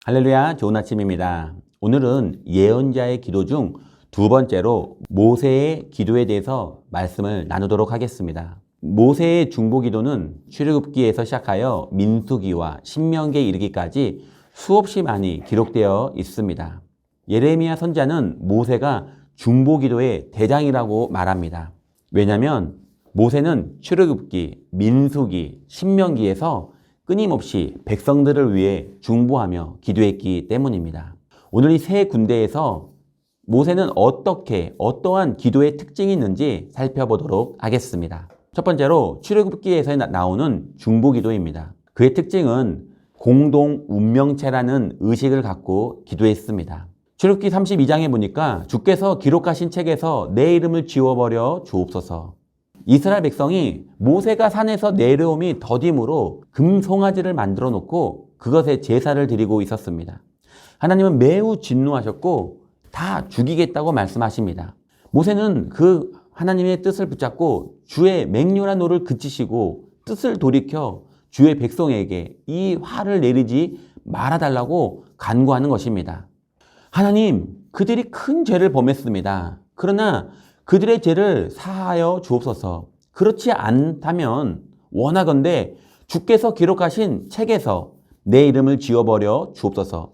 할렐루야, 좋은 아침입니다. 오늘은 예언자의 기도 중 두 번째로 모세의 기도에 대해서 말씀을 나누도록 하겠습니다. 모세의 중보 기도는 출애굽기에서 시작하여 민수기와 신명기에 이르기까지 수없이 많이 기록되어 있습니다. 예레미야 선지자는 모세가 중보 기도의 대장이라고 말합니다. 왜냐하면 모세는 출애굽기, 민수기, 신명기에서 끊임없이 백성들을 위해 중보하며 기도했기 때문입니다. 오늘 이 세 군데에서 모세는 어떠한 기도의 특징이 있는지 살펴보도록 하겠습니다. 첫 번째로 출애굽기에서 나오는 중보 기도입니다. 그의 특징은 공동 운명체라는 의식을 갖고 기도했습니다. 출애굽기 32장에 보니까 주께서 기록하신 책에서 내 이름을 지워버려 주옵소서. 이스라엘 백성이 모세가 산에서 내려옴이 더딤으로 금송아지를 만들어 놓고 그것에 제사를 드리고 있었습니다. 하나님은 매우 진노하셨고 다 죽이겠다고 말씀하십니다. 모세는 그 하나님의 뜻을 붙잡고 주의 맹렬한 노를 그치시고 뜻을 돌이켜 주의 백성에게 이 화를 내리지 말아달라고 간구하는 것입니다. 하나님, 그들이 큰 죄를 범했습니다. 그러나 그들의 죄를 사하여 주옵소서. 그렇지 않다면 원하건대 주께서 기록하신 책에서 내 이름을 지워버려 주옵소서.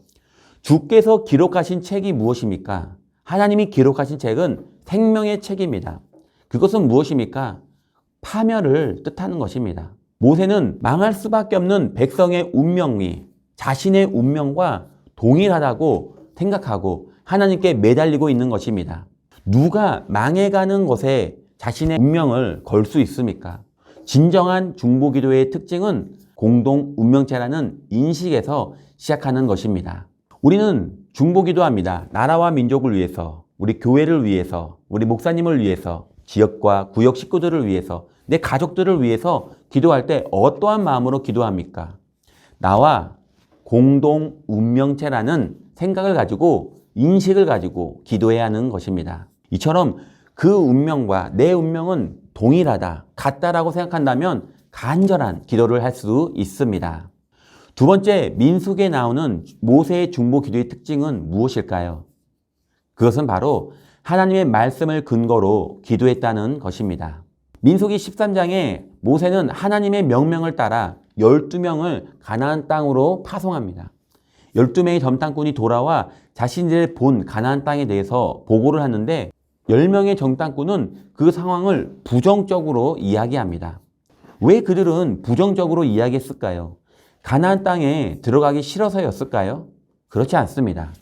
주께서 기록하신 책이 무엇입니까? 하나님이 기록하신 책은 생명의 책입니다. 그것은 무엇입니까? 파멸을 뜻하는 것입니다. 모세는 망할 수밖에 없는 백성의 운명이 자신의 운명과 동일하다고 생각하고 하나님께 매달리고 있는 것입니다. 누가 망해가는 것에 자신의 운명을 걸 수 있습니까? 진정한 중보기도의 특징은 공동 운명체라는 인식에서 시작하는 것입니다. 우리는 중보기도합니다. 나라와 민족을 위해서, 우리 교회를 위해서, 우리 목사님을 위해서, 지역과 구역 식구들을 위해서, 내 가족들을 위해서 기도할 때 어떠한 마음으로 기도합니까? 나와 공동 운명체라는 생각을 가지고 인식을 가지고 기도해야 하는 것입니다. 이처럼 그 운명과 내 운명은 동일하다, 같다라고 생각한다면 간절한 기도를 할 수 있습니다. 두 번째, 민수기에 나오는 모세의 중보 기도의 특징은 무엇일까요? 그것은 바로 하나님의 말씀을 근거로 기도했다는 것입니다. 민수기 13장에 모세는 하나님의 명령을 따라 12명을 가나안 땅으로 파송합니다. 12명의 정탐꾼이 돌아와 자신들의 본 가나안 땅에 대해서 보고를 하는데 10명의 정탐꾼은 그 상황을 부정적으로 이야기합니다. 왜 그들은 부정적으로 이야기했을까요? 가나안 땅에 들어가기 싫어서였을까요? 그렇지 않습니다.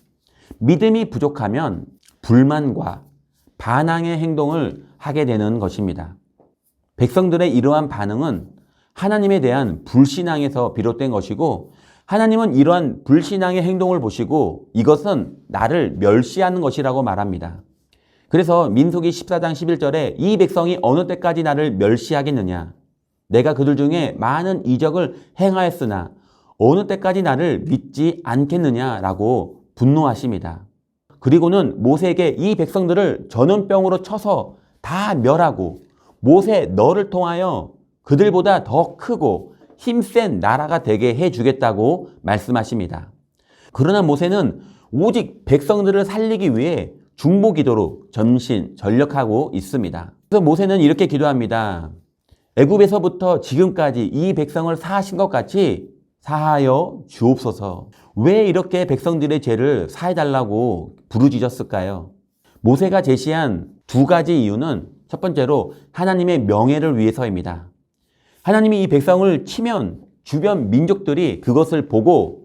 믿음이 부족하면 불만과 반항의 행동을 하게 되는 것입니다. 백성들의 이러한 반응은 하나님에 대한 불신앙에서 비롯된 것이고 하나님은 이러한 불신앙의 행동을 보시고 이것은 나를 멸시하는 것이라고 말합니다. 그래서 민수기 14장 11절에 이 백성이 어느 때까지 나를 멸시하겠느냐? 내가 그들 중에 많은 이적을 행하였으나 어느 때까지 나를 믿지 않겠느냐라고 분노하십니다. 그리고는 모세에게 이 백성들을 전염병으로 쳐서 다 멸하고 모세 너를 통하여 그들보다 더 크고 힘센 나라가 되게 해주겠다고 말씀하십니다. 그러나 모세는 오직 백성들을 살리기 위해 중보기도로 전심전력하고 있습니다. 그래서 모세는 이렇게 기도합니다. 애굽에서부터 지금까지 이 백성을 사하신 것 같이 사하여 주옵소서. 왜 이렇게 백성들의 죄를 사해달라고 부르짖었을까요? 모세가 제시한 두 가지 이유는 첫 번째로 하나님의 명예를 위해서입니다. 하나님이 이 백성을 치면 주변 민족들이 그것을 보고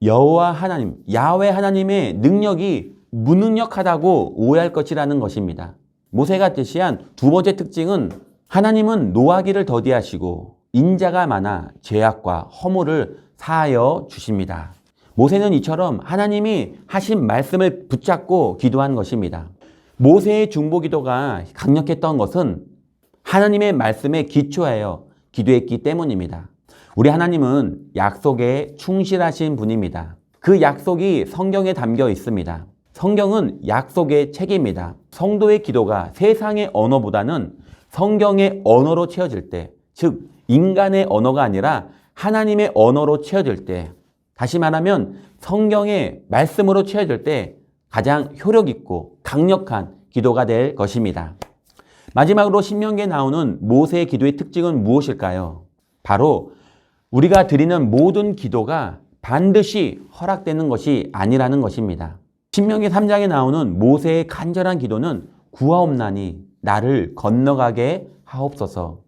여호와 하나님, 야훼 하나님의 능력이 무능력하다고 오해할 것이라는 것입니다. 모세가 제시한 두 번째 특징은 하나님은 노하기를 더디하시고 인자가 많아 죄악과 허물을 사하여 주십니다. 모세는 이처럼 하나님이 하신 말씀을 붙잡고 기도한 것입니다. 모세의 중보 기도가 강력했던 것은 하나님의 말씀에 기초하여 기도했기 때문입니다. 우리 하나님은 약속에 충실하신 분입니다. 그 약속이 성경에 담겨 있습니다. 성경은 약속의 책입니다. 성도의 기도가 세상의 언어보다는 성경의 언어로 채워질 때, 즉 인간의 언어가 아니라 하나님의 언어로 채워질 때 다시 말하면 성경의 말씀으로 채워질 때 가장 효력 있고 강력한 기도가 될 것입니다. 마지막으로 신명기에 나오는 모세의 기도의 특징은 무엇일까요? 바로 우리가 드리는 모든 기도가 반드시 허락되는 것이 아니라는 것입니다. 신명기 3장에 나오는 모세의 간절한 기도는 구하옵나니 나를 건너가게 하옵소서.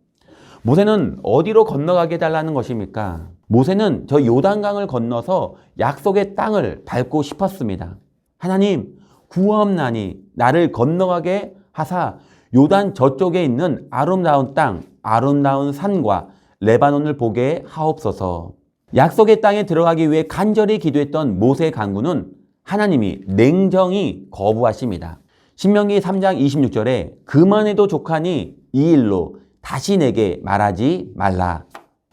모세는 어디로 건너가게 해달라는 것입니까? 모세는 저 요단강을 건너서 약속의 땅을 밟고 싶었습니다. 하나님, 구하옵나니 나를 건너가게 하사 요단 저쪽에 있는 아름다운 땅, 아름다운 산과 레바논을 보게 하옵소서. 약속의 땅에 들어가기 위해 간절히 기도했던 모세의 간구는 하나님이 냉정히 거부하십니다. 신명기 3장 26절에 그만해도 족하니 이 일로 다시 내게 말하지 말라.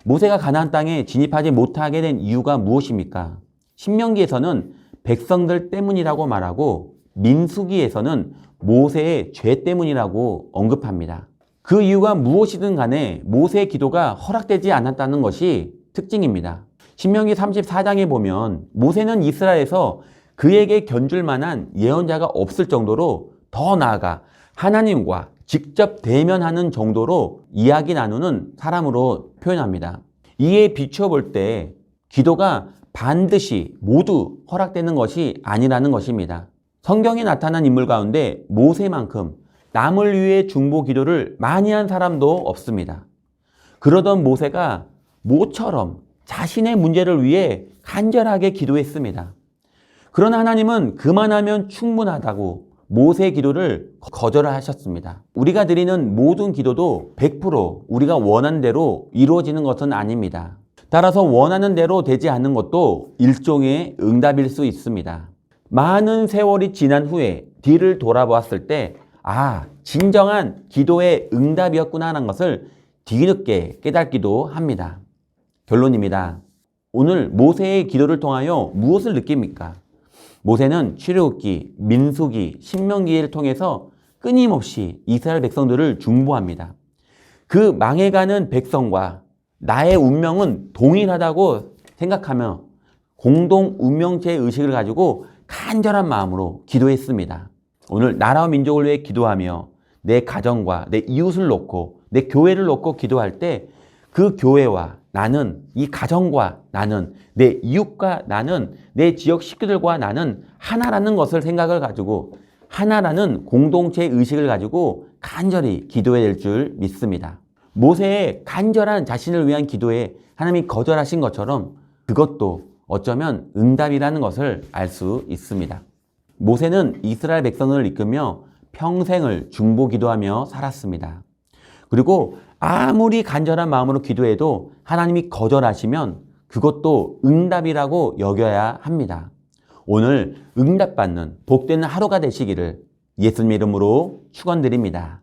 모세가 가나안 땅에 진입하지 못하게 된 이유가 무엇입니까? 신명기에서는 백성들 때문이라고 말하고 민수기에서는 모세의 죄 때문이라고 언급합니다. 그 이유가 무엇이든 간에 모세의 기도가 허락되지 않았다는 것이 특징입니다. 신명기 34장에 보면 모세는 이스라엘에서 그에게 견줄 만한 예언자가 없을 정도로 더 나아가 하나님과 직접 대면하는 정도로 이야기 나누는 사람으로 표현합니다. 이에 비추어 볼 때 기도가 반드시 모두 허락되는 것이 아니라는 것입니다. 성경에 나타난 인물 가운데 모세만큼 남을 위해 중보 기도를 많이 한 사람도 없습니다. 그러던 모세가 모처럼 자신의 문제를 위해 간절하게 기도했습니다. 그러나 하나님은 그만하면 충분하다고 모세의 기도를 거절하셨습니다. 우리가 드리는 모든 기도도 100% 우리가 원하는 대로 이루어지는 것은 아닙니다. 따라서 원하는 대로 되지 않는 것도 일종의 응답일 수 있습니다. 많은 세월이 지난 후에 뒤를 돌아보았을 때 진정한 기도의 응답이었구나 하는 것을 뒤늦게 깨닫기도 합니다. 결론입니다. 오늘 모세의 기도를 통하여 무엇을 느낍니까? 모세는 출애굽기, 민수기, 신명기를 통해서 끊임없이 이스라엘 백성들을 중보합니다. 그 망해가는 백성과 나의 운명은 동일하다고 생각하며 공동 운명체 의식을 가지고 간절한 마음으로 기도했습니다. 오늘 나라와 민족을 위해 기도하며 내 가정과 내 이웃을 놓고 내 교회를 놓고 기도할 때 그 교회와 나는, 이 가정과 나는, 내 이웃과 나는, 내 지역 식구들과 나는 하나라는 것을 생각을 가지고 하나라는 공동체 의식을 가지고 간절히 기도해야 될 줄 믿습니다. 모세의 간절한 자신을 위한 기도에 하나님이 거절하신 것처럼 그것도 어쩌면 응답이라는 것을 알 수 있습니다. 모세는 이스라엘 백성을 이끌며 평생을 중보 기도하며 살았습니다. 그리고 아무리 간절한 마음으로 기도해도 하나님이 거절하시면 그것도 응답이라고 여겨야 합니다. 오늘 응답받는 복되는 하루가 되시기를 예수님 이름으로 축원드립니다.